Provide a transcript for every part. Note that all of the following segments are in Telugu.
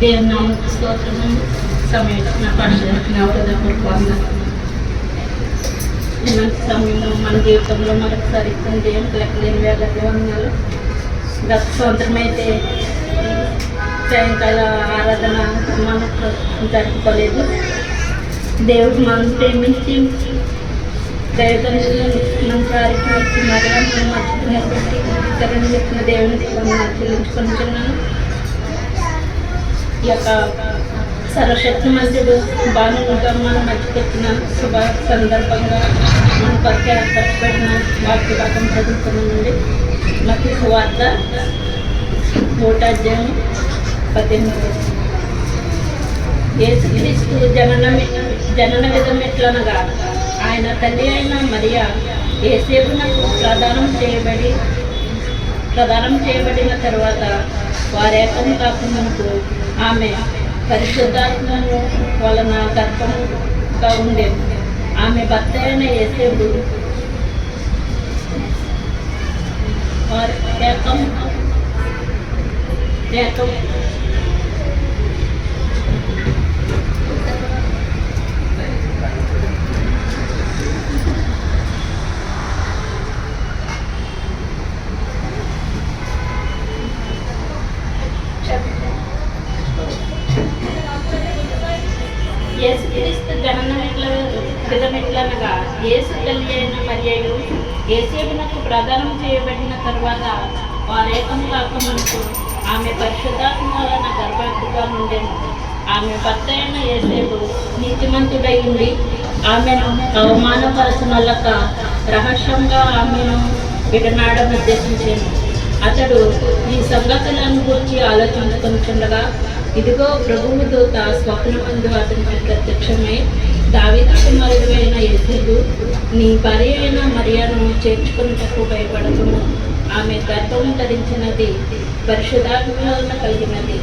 దేవుని నామకు స్తోత్రము. సమయంలో నా పరిశుద్ధ నా హృదయపూర్వకంగా ఇలాంటి సమయంలో మన జీవితంలో మరొకసారి దేవునికి లెక్కలేని వేల వందనాలు. గత సంవత్సరం అయితే సాయంకాల ఆరాధన మనకు జరుపుకోలేదు. దేవుడు మనం ప్రేమించి దయతనులను మన కార్యక్రమం మరణం మర్చిపోయిన బట్టి ఇతరులను చెప్పిన దేవుని చెల్లించుకుంటున్నాను. ఈ యొక్క సర్వశక్తి మంత్రుడు బాణుగా మనం మర్చిపెట్టిన శుభ సందర్భంగా మనం ఖర్చుపెట్టిన వాక్య భాగం చదువుతున్నామండి. మత్తయి సువార్త 3వ అధ్యాయం 18. యేసుక్రీస్తు జనన విధం ఎట్లనగా ఆయన తల్లి అయిన మరియా యేసేపునకు ప్రదానం చేయబడిన తరువాత వారేకం కాకమునకు ఆమె పరిశుద్ధాత్మను వలన గర్భముగా ఉండేది. ఆమె భర్త అయిన యేసేపు ఏకం యేసుక్రీస్తు జనన విధమెట్లనగా యేసు తల్లి అయిన మరియు యేసేపునకు ప్రదానం చేయబడిన తరువాత వారేకం కాకమునకు ఆమె పరిశుద్ధాత్మ వలన గర్భవతిగా ఉండెను. ఆమె భర్త అయిన యేసేపు నీతిమంతుడై ఉండి ఆమెను అవమానపరచనలక రహస్యంగా ఆమెను విడనాడని ఉద్దేశించాను. అతడు ఈ సంగతులను గురించి ఆలోచించుకుంటుండగా ఇదిగో ప్రభువు దూత స్వప్నమందు అతనికి ప్రత్యక్షమై, దావీదు కుమారుడు అయిన యేసేపు, నీ భార్య అయిన మరియను చేర్చుకున్నటకు భయపడకుము. ఆమె గర్భం ధరించినది పరిశుద్ధాత్మ వలన కలిగినది.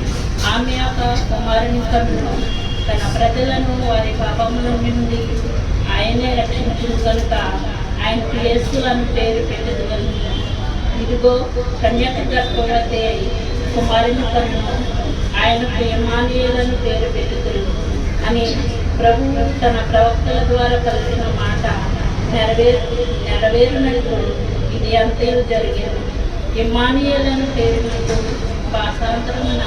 ఆమె యొక్క కుమారుని కన్ను తన ప్రజలను వారి పాపముల నుండి ఆయనే రక్షించును కనుక ఆయనకు యేసు అని పేరు పెట్టగలను. ఇదిగో కన్యక గర్భవతి అయి కుమారుని కన్ను ఆయనకు ఇమ్మానుయేలను పేరు పెట్టుదురు అని ప్రభువు తన ప్రవక్తల ద్వారా కలిగిన మాట నెరవేరునట్టు ఇది అంతయు జరిగింది. ఇమ్మానుయేలను పేరునకు భాషాంతరమున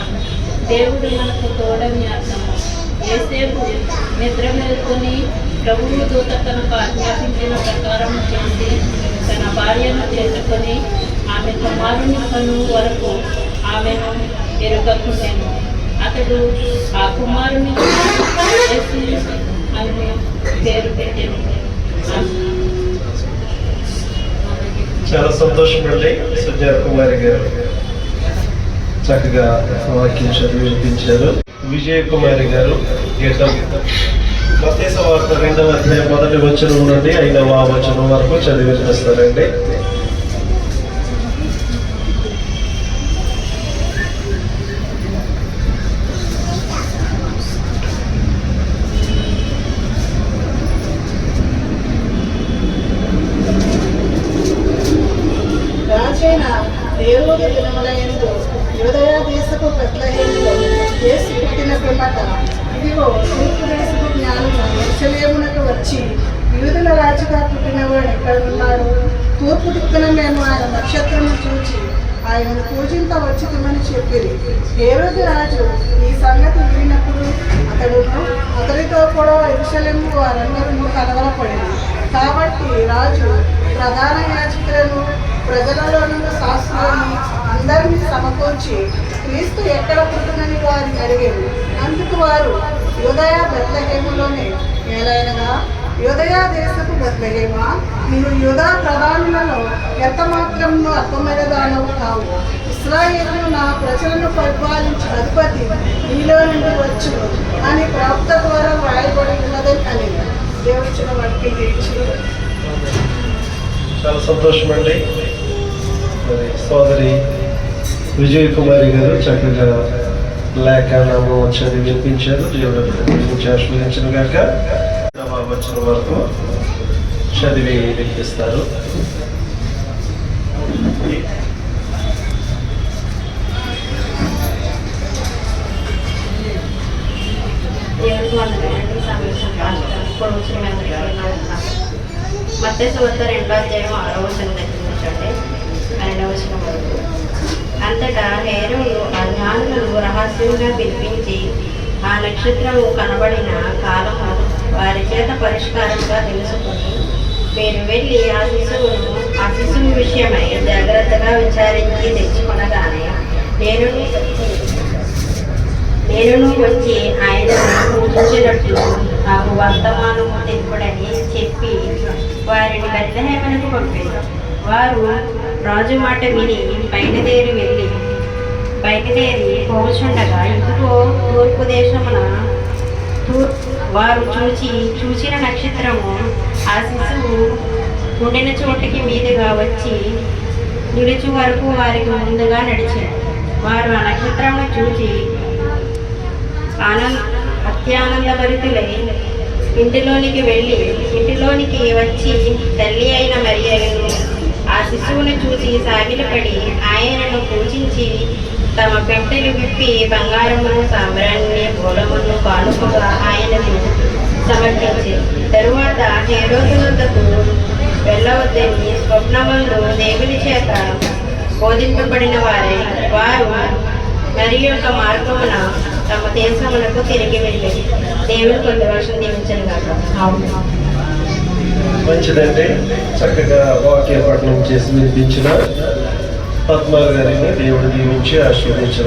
దేవుడు మనకు తోడని అర్థము. యేసేపు నిద్ర మేల్కొని ప్రభువు దూత తనకు ఆజ్ఞాపించిన ప్రకారం చేసి తన భార్యను చేసుకొని ఆమె కుమారుని కను వరకు ఆమెను ఎరుగకుండెను. అతడు ఆ కుమారుని అని పేరు పెట్టాను. చాలా సంతోషం అండి. సుజాత కుమారి గారు చక్కగా వాక్యం చదివి వినిపించారు. విజయ కుమారి గారు గీతం మత్తయి సువార్త 2వ అధ్యాయం 1వ వచనం నుండి 5వ వచనం వరకు చదివి వినిపిస్తారండి. దేవుడి దినములయందు యూదయ దేశపు బెత్లెహేములో యేసు పుట్టిన పిమ్మట ఇదిగో తూర్పు దేశపు జ్ఞానము యెరూషలేమునకు వచ్చి, యూదుల రాజుగా పుట్టినవాడు ఎక్కడ ఉన్నాడు? తూర్పు దిక్కున మేము ఆయన నక్షత్రము చూచి ఆయనను పూజించవచ్చుమని చెప్పిరి. హేరోదు రాజు ఈ సంగతి వినినప్పుడు అతడితో కూడా యెరూషలేము వారందరూ కలవరపడింది. కాబట్టి రాజు ప్రధాన యాజకులను ప్రజలలో నుండి శాస్త్రులను అందరినీ సమకూర్చి క్రీస్తు ఎక్కడ పుట్టునని వారిని అడిగారు. అందుకు వారు యూదయ బెత్లెహేములోనే. ఏలైనగా యూదయ దేశపు బెత్లెహేమా, నీవు యూదా ప్రధానులలో ఎంత మాత్రము అర్థమైన దానవు కావు. ఇశ్రాయేలు నా ప్రజలను పరిపాలించి అధిపతి నీలో నుండి వచ్చు అని ప్రవక్త ద్వారా వ్రాయబడి ఉన్నదని అని దేవుడిచ్చిన వాటికి తీర్చి. చాలా సంతోషం అండి. మరి సోదరి విజయ కుమారి గారు చక్కగా లేఖనాము చదివి వినిపించారు. దేవుడు ఆశీర్వదించిన గాక. వచ్చిన వరకు చదివి వినిపిస్తారు. వందనాలండి. సమీక్ష రాష్ట్రం పొడుచుని మత్తయి సువార్త 2వ అధ్యాయం 6వ వచనం దగ్గర నుంచండి 12వ వచనం వరకు. అంతటా హేరోదు ఆ జ్ఞానులను రహస్యంగా పిలిపించి ఆ నక్షత్రము కనబడిన కాలము వారి చేత పరిష్కారంగా తెలుసుకొని, మీరు వెళ్ళి ఆ శిశువు విషయమై జాగ్రత్తగా విచారించి తెచ్చుకొనగానే నేనును వచ్చి ఆయనను పూజించినట్లు నాకు వర్తమానము తెలుపుడని చెప్పి వారిని బెత్లెహేమునకు పంపారు. వారు రాజు మాట విని బయలుదేరి పోచుండగా ఇదిగో తూర్పు దేశమున వారు చూచిన నక్షత్రము ఆ శిశువు ఉండిన చోటికి మీదుగా వచ్చి నిలుచు వరకు వారికి ముందుగా నడిచారు. వారు ఆ నక్షత్రమును చూచి అత్యానందభరితులై ఇంటిలోనికి వచ్చి తల్లి అయిన మరియను ఆ శిశువును చూసి సాగిలపడి ఆయనను పూజించి తమ పెట్టెలు విప్పి బంగారమును సాంబ్రాణిని బోళమును కానుకగా ఆయనకు సమర్పించారు. తరువాత హేరోదు వద్దకు వెళ్ళవద్దని స్వప్నమందు దేవుని చేత బోధింపబడిన వారు మరి యొక్క మార్గమున తమ దేశమునకు తిరిగి వెళ్ళి దేవుని కొన్ని వర్షం దీవించను కాక. మంచిదండి. చక్కగా వాక్య పఠనం చేసి వినిపించిన పద్మ గారిని దేవుడు దీవించి ఆశీర్వదించిన